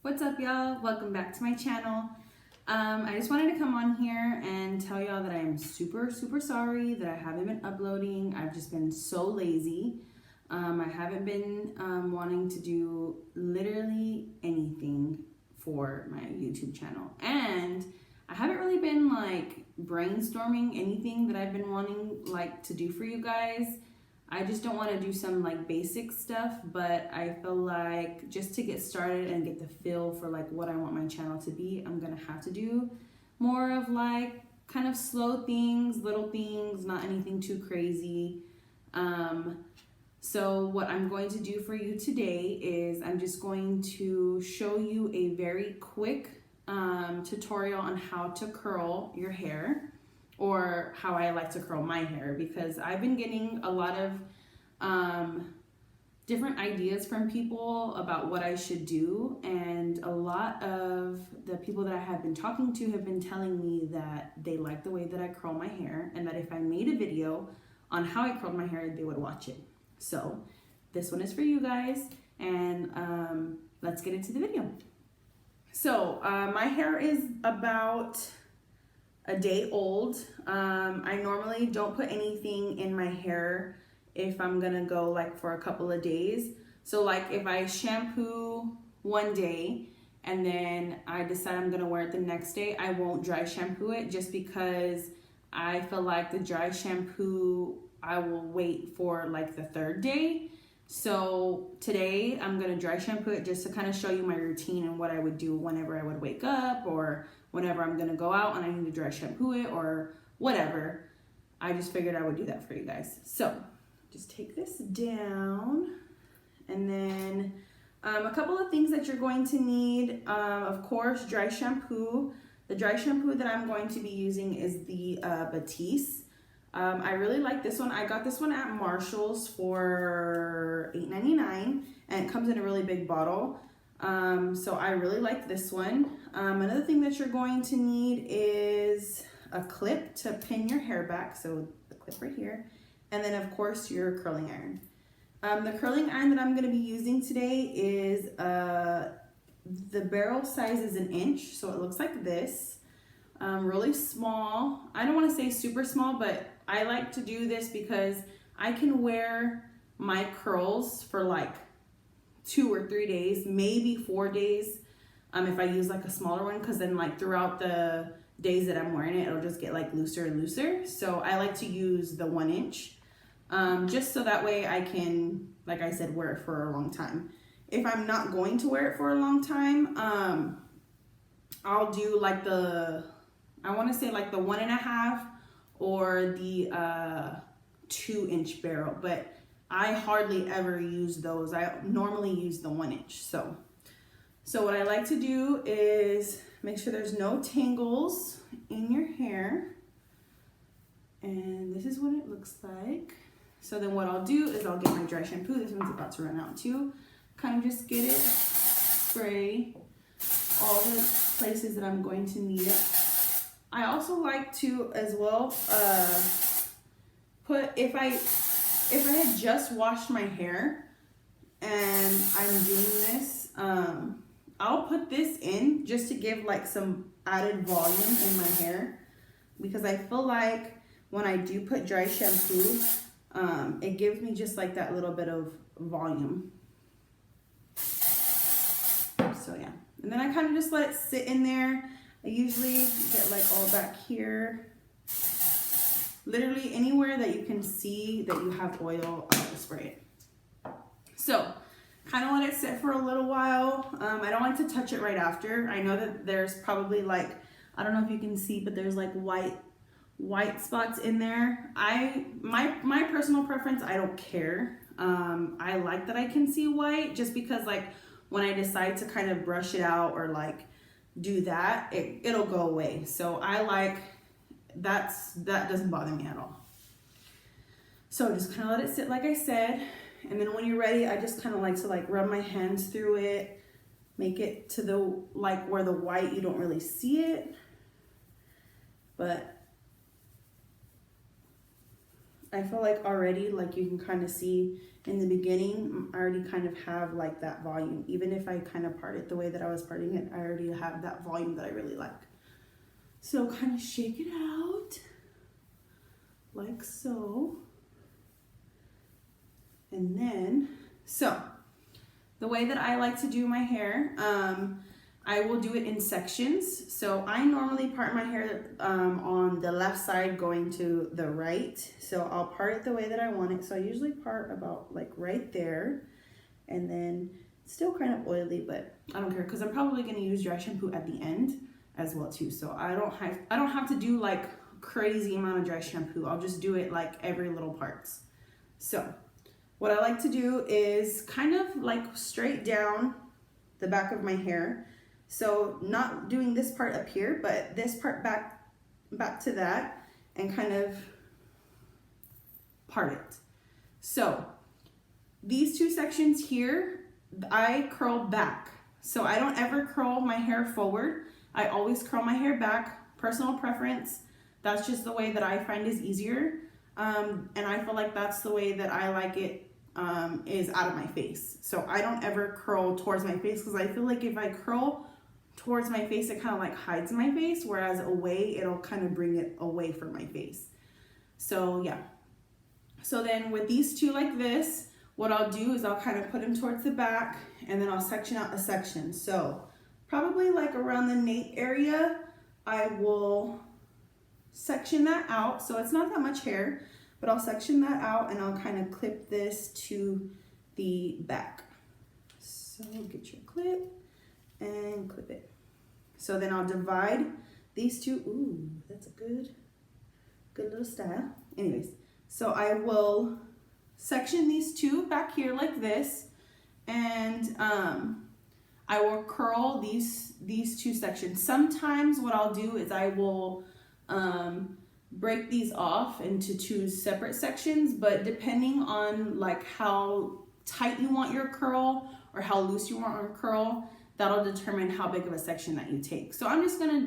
What's up, y'all? Welcome back to my channel. I just wanted to come on here and tell y'all that I am super sorry that I haven't been uploading. I've just been so lazy. I haven't been wanting to do literally anything for my YouTube channel, and I haven't really been like brainstorming anything that I've been wanting like to do for you guys. I just don't want to do some like basic stuff, but I feel like just to get started and get the feel for like what I want my channel to be, I'm gonna have to do more of like kind of slow things, little things, not anything too crazy. So what I'm going to do for you today is I'm just going to show you a very quick tutorial on how to curl your hair, or how I like to curl my hair, because I've been getting a lot of different ideas from people about what I should do, and a lot of the people that I have been talking to have been telling me that they like the way that I curl my hair, and that if I made a video on how I curled my hair, they would watch it. So this one is for you guys, and let's get into the video. So my hair is about a day old. I normally don't put anything in my hair if I'm gonna go like for a couple of days. So like if I shampoo one day and then I decide I'm gonna wear it the next day, I won't dry shampoo it, just because I feel like the dry shampoo I will wait for like the third day. So today I'm gonna dry shampoo it just to kind of show you my routine and what I would do whenever I would wake up, or whenever I'm gonna go out and I need to dry shampoo it, or whatever. I just figured I would do that for you guys. So just take this down, and then a couple of things that you're going to need. Of course, dry shampoo. The dry shampoo that I'm going to be using is the Batiste. I really like this one. I got this one at Marshall's for $8.99, and it comes in a really big bottle. So I really like this one. Another thing that you're going to need is a clip to pin your hair back. So the clip right here. And then of course your curling iron. The curling iron that I'm going to be using today is, the barrel size is 1 inch. So it looks like this. Really small. I don't want to say super small, but I like to do this because I can wear my curls for like 2 or 3 days, maybe 4 days, if I use like a smaller one, because then like throughout the days that I'm wearing it, it'll just get like looser and looser. So I like to use the 1 inch, just so that way I can, like I said, wear it for a long time. If I'm not going to wear it for a long time, I'll do like I want to say like the 1.5 or the 2 inch barrel, but I hardly ever use those. I normally use the 1 inch. So what I like to do is make sure there's no tangles in your hair. And this is what it looks like. So then what I'll do is I'll get my dry shampoo. This one's about to run out too. Kind of just get it, spray all the places that I'm going to need it. I also like to as well put, if I had just washed my hair and I'm doing this, I'll put this in just to give like some added volume in my hair, because I feel like when I do put dry shampoo, it gives me just like that little bit of volume. So yeah, and then I kind of just let it sit in there. I usually get like all back here. Literally anywhere that you can see that you have oil, I'll just spray it. So kind of let it sit for a little while. I don't like to touch it right after. I know that there's probably like, I don't know if you can see, but there's like white spots in there. My personal preference, I don't care. I like that I can see white, just because like when I decide to kind of brush it out or like do that, it'll go away. So I like that doesn't bother me at all. So just kind of let it sit like I said, and then when you're ready, I just kind of like to like rub my hands through it, make it to the like where the white, you don't really see it, but I feel like already like you can kind of see in the beginning, I already kind of have like that volume. Even if I kind of part it the way that I was parting it, I already have that volume that I really like. So kind of shake it out like so. And then, so the way that I like to do my hair, I will do it in sections. So I normally part my hair on the left side going to the right. So I'll part it the way that I want it. So I usually part about like right there, and then it's still kind of oily, but I don't care because I'm probably going to use dry shampoo at the end as well too. So I don't have to do like crazy amount of dry shampoo. I'll just do it like every little parts. So what I like to do is kind of like straight down the back of my hair. So not doing this part up here, but this part back to that, and kind of part it. So these two sections here, I curl back. So I don't ever curl my hair forward. I always curl my hair back, personal preference. That's just the way that I find is easier. And I feel like that's the way that I like it, is out of my face. So I don't ever curl towards my face because I feel like if I curl towards my face, it kind of like hides my face, whereas away, it'll kind of bring it away from my face. So yeah. So then with these two like this, what I'll do is I'll kind of put them towards the back, and then I'll section out a section. So probably like around the nape area, I will section that out. So it's not that much hair, but I'll section that out and I'll kind of clip this to the back. So get your clip and clip it. So then I'll divide these two. Ooh, that's a good little style. Anyways, so I will section these two back here like this, and I will curl these two sections. Sometimes what I'll do is I will break these off into two separate sections, but depending on like how tight you want your curl or how loose you want your curl, that'll determine how big of a section that you take. So I'm just gonna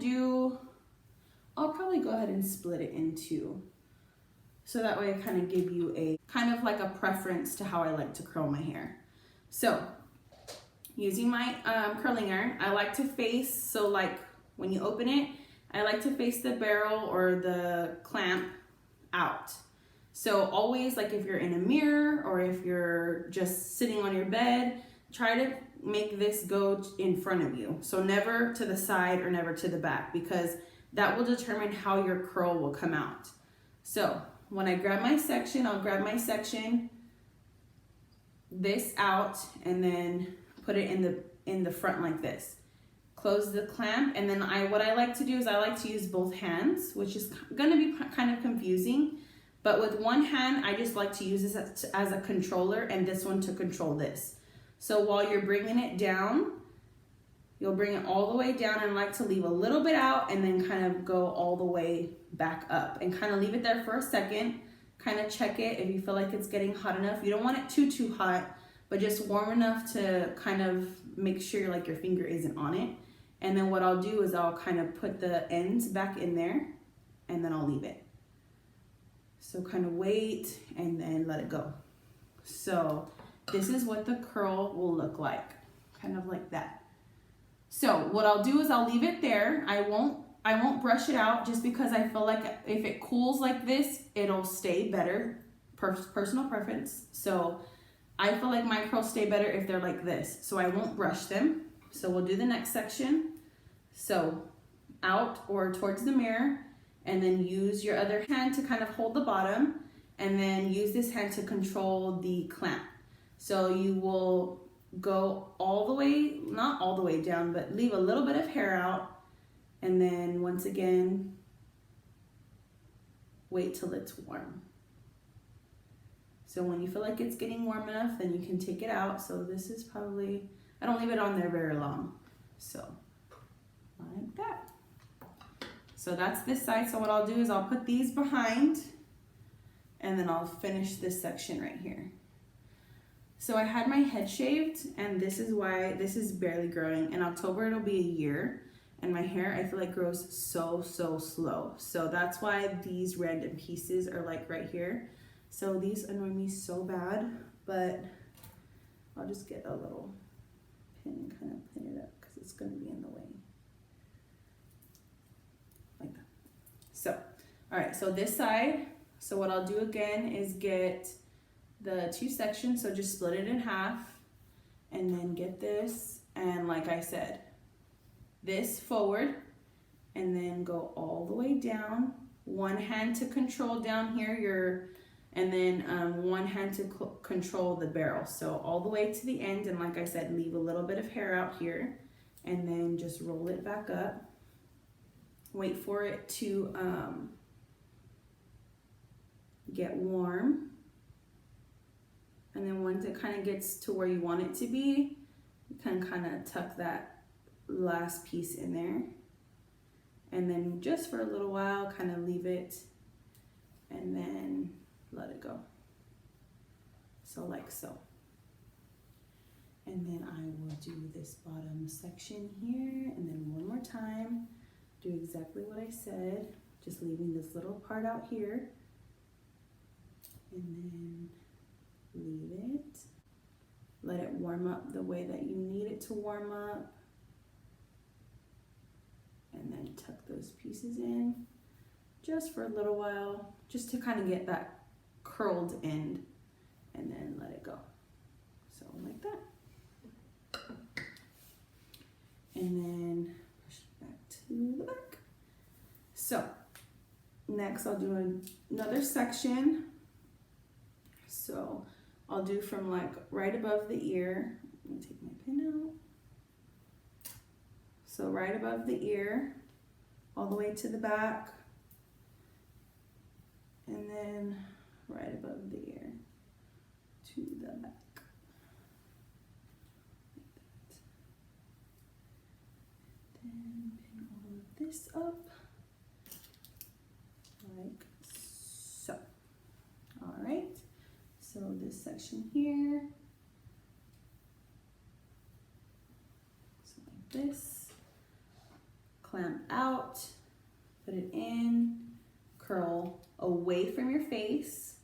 I'll probably go ahead and split it in two. So that way I kind of give you a kind of like a preference to how I like to curl my hair. So using my curling iron, I like to face, so like when you open it, I like to face the barrel or the clamp out. So always, like if you're in a mirror or if you're just sitting on your bed, try to make this go in front of you. So never to the side or never to the back, because that will determine how your curl will come out. So when I grab my section, I'll grab my section, this out, and then put it in the front like this. Close the clamp, and then what I like to do is I like to use both hands, which is gonna be kind of confusing, but with one hand, I just like to use this as a controller, and this one to control this. So while you're bringing it down, you'll bring it all the way down, and like to leave a little bit out and then kind of go all the way back up and kind of leave it there for a second. Kind of check it if you feel like it's getting hot enough. You don't want it too hot, but just warm enough to kind of make sure like your finger isn't on it. And then what I'll do is I'll kind of put the ends back in there, and then I'll leave it. So kind of wait and then let it go. So this is what the curl will look like, kind of like that. So what I'll do is I'll leave it there. I won't brush it out, just because I feel like if it cools like this, it'll stay better. Personal preference. So I feel like my curls stay better if they're like this. So I won't brush them. So we'll do the next section. So out or towards the mirror, and then use your other hand to kind of hold the bottom, and then use this hand to control the clamp. So you will go all the way, not all the way down, but leave a little bit of hair out, and then once again, wait till it's warm. So when you feel like it's getting warm enough, then you can take it out. So this is probably, I don't leave it on there very long. So like that. So that's this side. So what I'll do is I'll put these behind, and then I'll finish this section right here. So I had my head shaved, and this is why this is barely growing. In October, it'll be a year, and my hair, I feel like, grows so slow. So that's why these random pieces are like right here. So these annoy me so bad, but I'll just get a little pin and kind of pin it up because it's going to be in the way. Like that. So, all right, so this side, so what I'll do again is get the 2 sections, so just split it in half and then get this, and like I said, this forward and then go all the way down. One hand to control down here, and then one hand to control the barrel. So all the way to the end, and like I said, leave a little bit of hair out here, and then just roll it back up. Wait for it to get warm. And then once it kind of gets to where you want it to be, you can kind of tuck that last piece in there. And then just for a little while, kind of leave it and then let it go. So like so. And then I will do this bottom section here, and then one more time, do exactly what I said, just leaving this little part out here. And then leave it. Let it warm up the way that you need it to warm up. And then tuck those pieces in just for a little while, just to kind of get that curled end, and then let it go. So like that. And then push it back to the back. So next I'll do another section. So I'll do from like right above the ear. Let me take my pin out. So right above the ear, all the way to the back, and then right above the ear to the back. Like that. Then pin all of this up, like so. All right, so this section here, so like this. Clamp out, put it in, curl away from your face.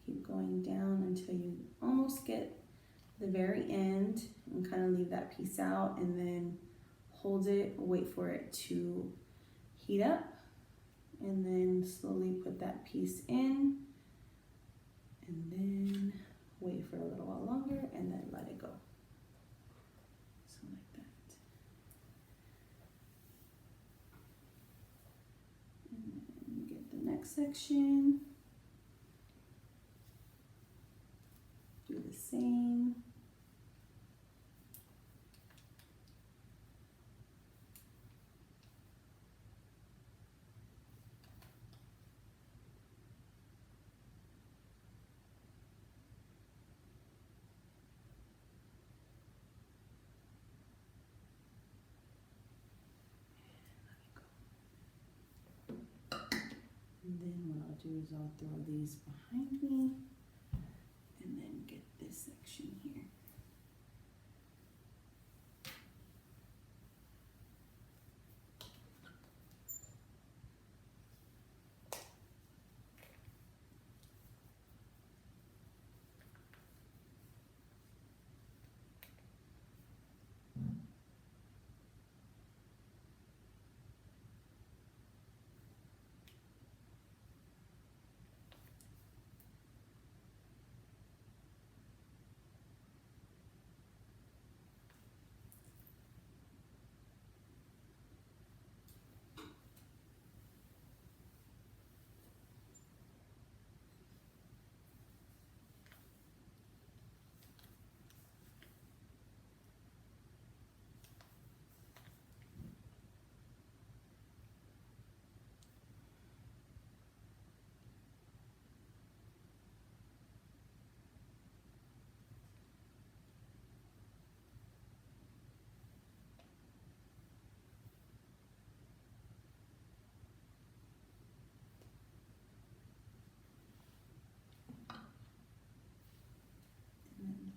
Keep going down until you almost get the very end, and kind of leave that piece out, and then hold it, wait for it to heat up, and then slowly put that piece in, and then wait for a little while longer, and then let it go. So like that. And then get the next section. Do the same. And then what I'll do is I'll throw these behind me and then get this section here.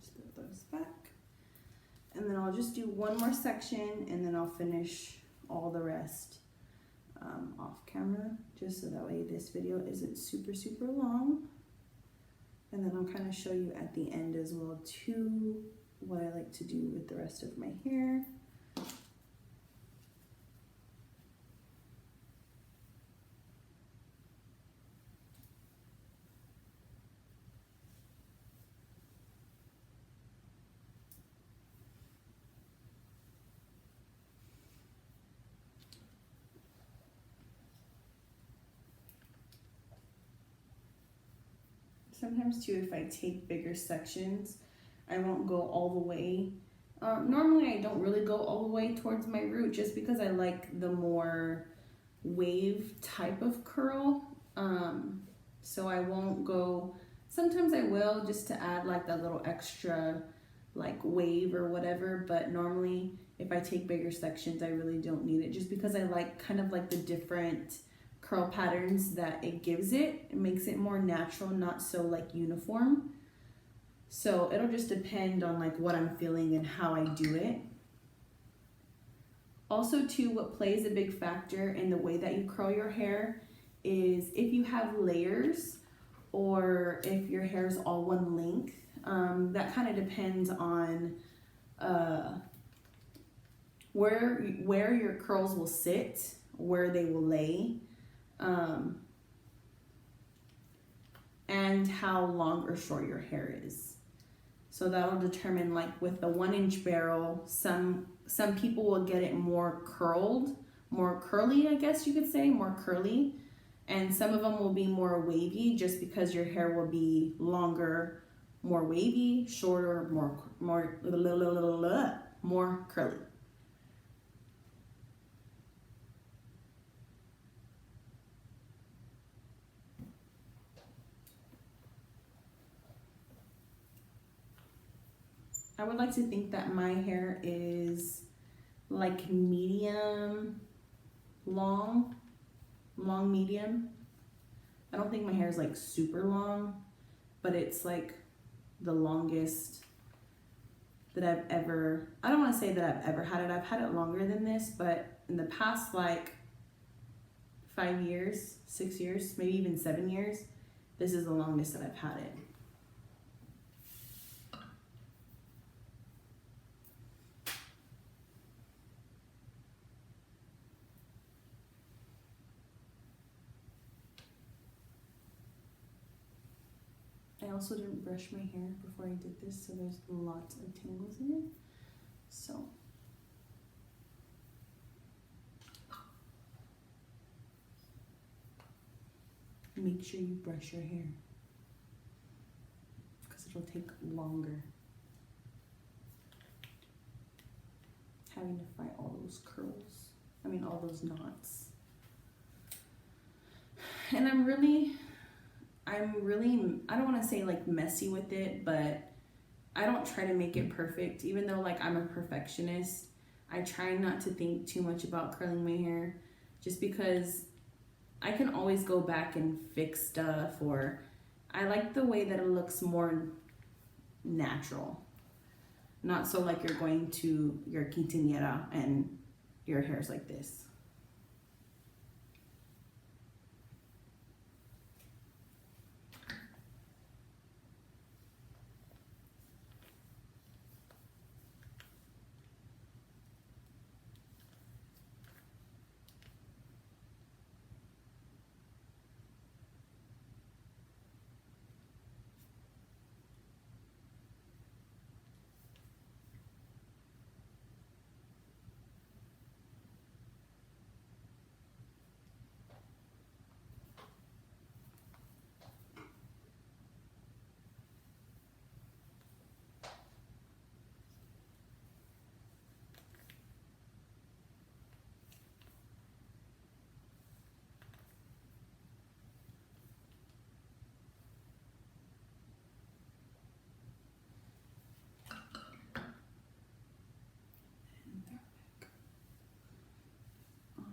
Just throw those back. And then I'll just do one more section, and then I'll finish all the rest off camera, just so that way this video isn't super long. And then I'll kind of show you at the end as well too what I like to do with the rest of my hair. Sometimes too, if I take bigger sections, I won't go all the way. Normally I don't really go all the way towards my root just because I like the more wave type of curl. So I won't go, sometimes I will just to add like that little extra like wave or whatever, but normally if I take bigger sections I really don't need it just because I like kind of like the different curl patterns that it gives it. It makes it more natural, not so like uniform. So it'll just depend on like what I'm feeling and how I do it. Also too, what plays a big factor in the way that you curl your hair is if you have layers or if your hair is all one length. That kind of depends on where your curls will sit, where they will lay. And how long or short your hair is. So that'll determine, like with the 1-inch barrel, some people will get it more curled, more curly, I guess you could say, more curly. And some of them will be more wavy just because your hair will be longer, more wavy, shorter, more curly. I would like to think that my hair is like medium long medium. I don't think my hair is like super long, but it's like the longest that I've ever, I don't want to say that I've ever had it. I've had it longer than this, but in the past like 5 years, 6 years, maybe even 7 years, this is the longest that I've had it. I also didn't brush my hair before I did this, so there's lots of tangles in it. So make sure you brush your hair because it'll take longer. Having to fight all those curls, all those knots. And I'm really, I don't want to say like messy with it, but I don't try to make it perfect. Even though like I'm a perfectionist, I try not to think too much about curling my hair just because I can always go back and fix stuff, or I like the way that it looks more natural. Not so like you're going to your quinceañera and your hair's like this.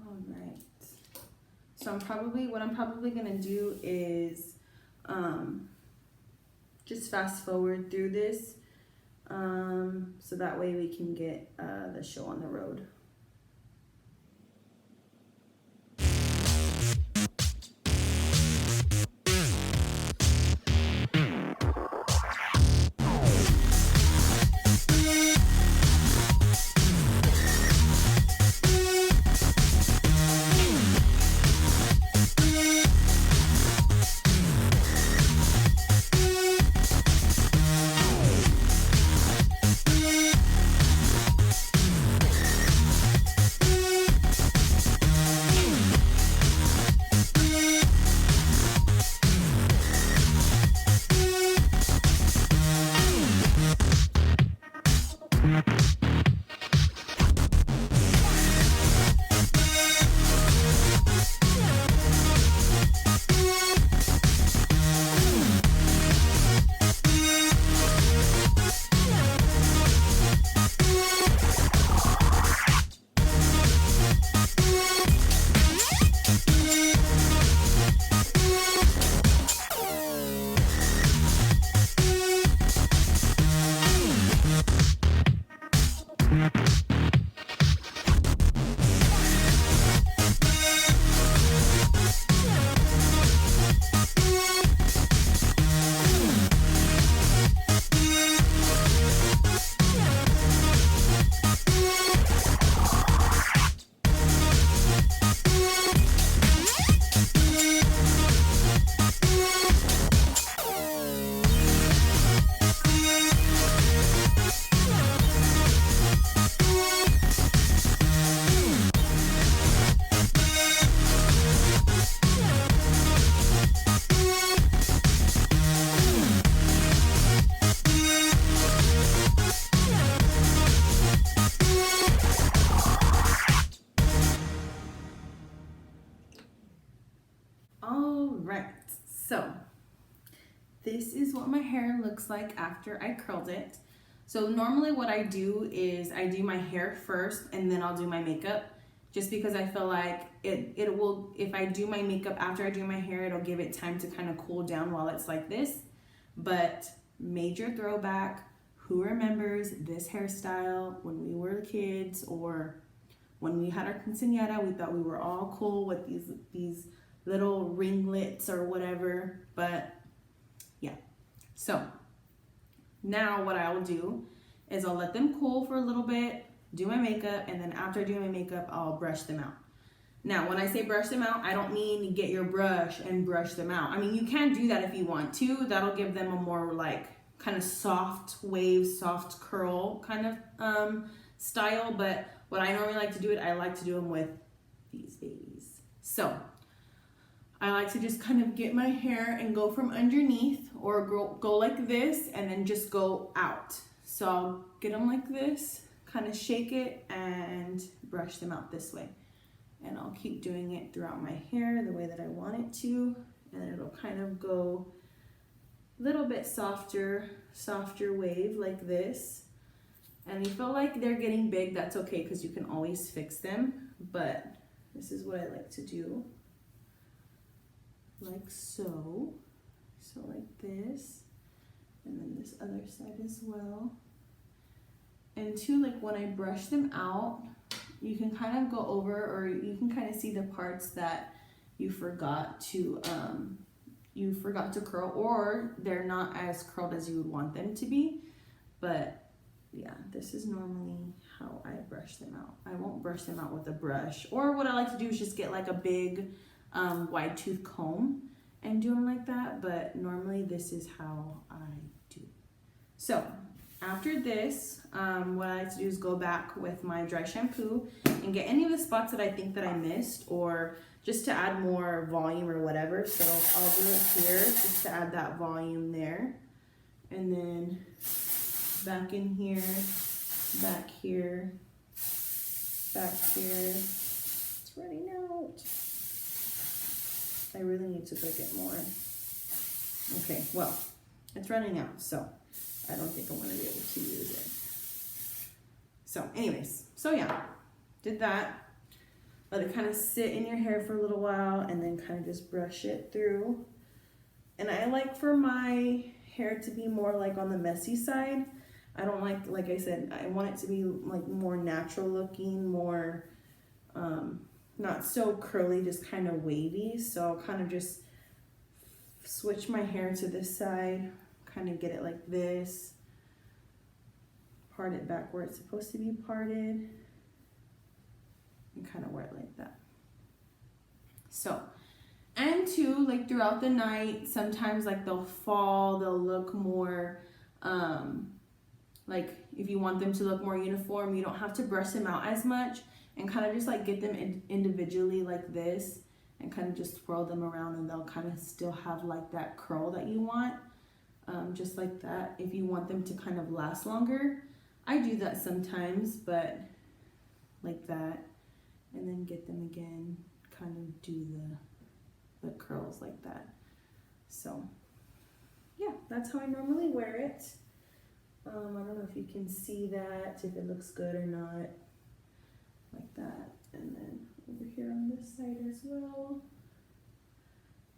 Alright, so what I'm probably gonna do is just fast forward through this so that way we can get the show on the road. All right, so this is what my hair looks like after I curled it. So normally what I do is I do my hair first and then I'll do my makeup, just because I feel like it will, if I do my makeup after I do my hair, it'll give it time to kind of cool down while it's like this. But major throwback, who remembers this hairstyle when we were kids, or when we had our quinceañera? We thought we were all cool with these little ringlets or whatever. But yeah, so now what I will do is I'll let them cool for a little bit, do my makeup, and then after I do my makeup, I'll brush them out. Now, when I say brush them out, I don't mean get your brush and brush them out. I mean, you can do that if you want to. That'll give them a more like kind of soft wave, soft curl kind of style. But what I normally like to do I like to do them with these babies. So I like to just kind of get my hair and go from underneath, or go like this and then just go out. So I'll get them like this, kind of shake it and brush them out this way. And I'll keep doing it throughout my hair the way that I want it to. And it'll kind of go a little bit softer wave like this. And you feel like they're getting big, that's okay, because you can always fix them. But this is what I like to do. Like so. So like this. And then this other side as well. And too, like when I brush them out, you can kind of go over, or you can kind of see the parts that you forgot to curl, or they're not as curled as you would want them to be. But yeah, this is normally how I brush them out. I won't brush them out with a brush, or what I like to do is just get like a big wide tooth comb and do them like that. But normally this is how I do. So after this, what I like to do is go back with my dry shampoo and get any of the spots that I think that I missed, or just to add more volume or whatever. So I'll do it here just to add that volume there. And then back in here, back here, back here. It's running out. I really need to go get more. Okay, well, it's running out, so I don't think I'm gonna be able to use it. So anyways, so yeah, did that. Let it kind of sit in your hair for a little while and then kind of just brush it through. And I like for my hair to be more like on the messy side. I don't like I said, I want it to be like more natural looking, more, not so curly, just kind of wavy. So I'll kind of just switch my hair to this side, kind of get it like this, part it back where it's supposed to be parted, and kind of wear it like that. So, and too, like throughout the night, sometimes like they'll fall, they'll look more, like if you want them to look more uniform, you don't have to brush them out as much, and kind of just like get them individually like this, and kind of just swirl them around, and they'll kind of still have like that curl that you want, just like that. If you want them to kind of last longer, I do that sometimes, but like that, and then get them again, kind of do the curls like that. So yeah, that's how I normally wear it. I don't know if you can see that, if it looks good or not, like that. And then over here on this side as well,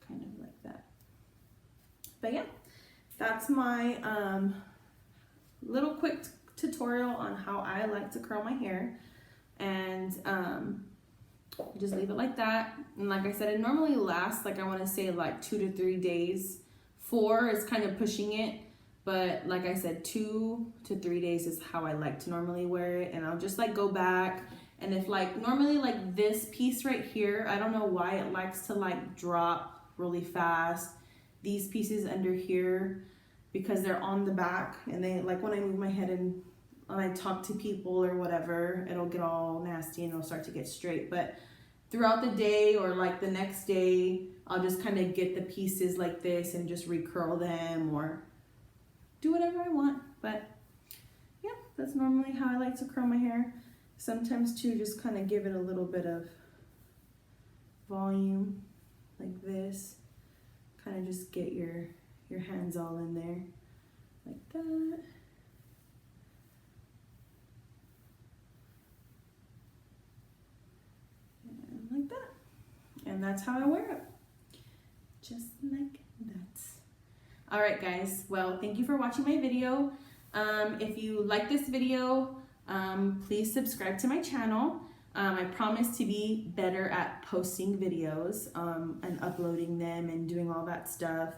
kind of like that. But yeah, that's my little quick tutorial on how I like to curl my hair. And just leave it like that. And like I said, it normally lasts, like I want to say like 2 to 3 days. 4 is kind of pushing it, but like I said, 2 to 3 days is how I like to normally wear it. And I'll just like go back, and if like normally like this piece right here, I don't know why it likes to like drop really fast. These pieces under here, because they're on the back, and they like when I move my head and when I talk to people or whatever, it'll get all nasty and it'll start to get straight. But throughout the day or like the next day, I'll just kind of get the pieces like this and just recurl them or do whatever I want. But yeah, that's normally how I like to curl my hair. Sometimes too, just kind of give it a little bit of volume like this. Kind of just get your hands all in there like that. Like that, and that's how I wear it, just like that. All right guys, well, thank you for watching my video. If you like this video, please subscribe to my channel. I promise to be better at posting videos and uploading them and doing all that stuff.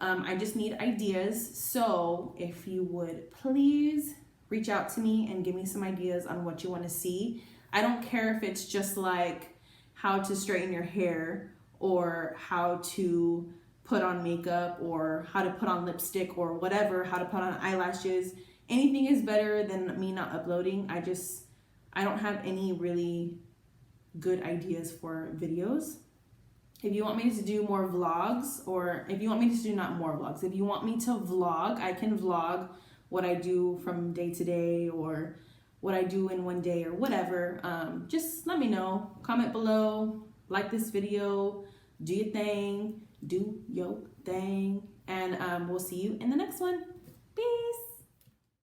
I just need ideas, so if you would please reach out to me and give me some ideas on what you want to see. I don't care if it's just like how to straighten your hair, or how to put on makeup, or how to put on lipstick, or whatever, how to put on eyelashes. Anything is better than me not uploading. I don't have any really good ideas for videos. If you want me to do more vlogs, or if you want me to do not more vlogs, if you want me to vlog, I can vlog what I do from day to day, or what I do in one day, or whatever. Just let me know. Comment below, like this video, do your thing, and we'll see you in the next one. Peace.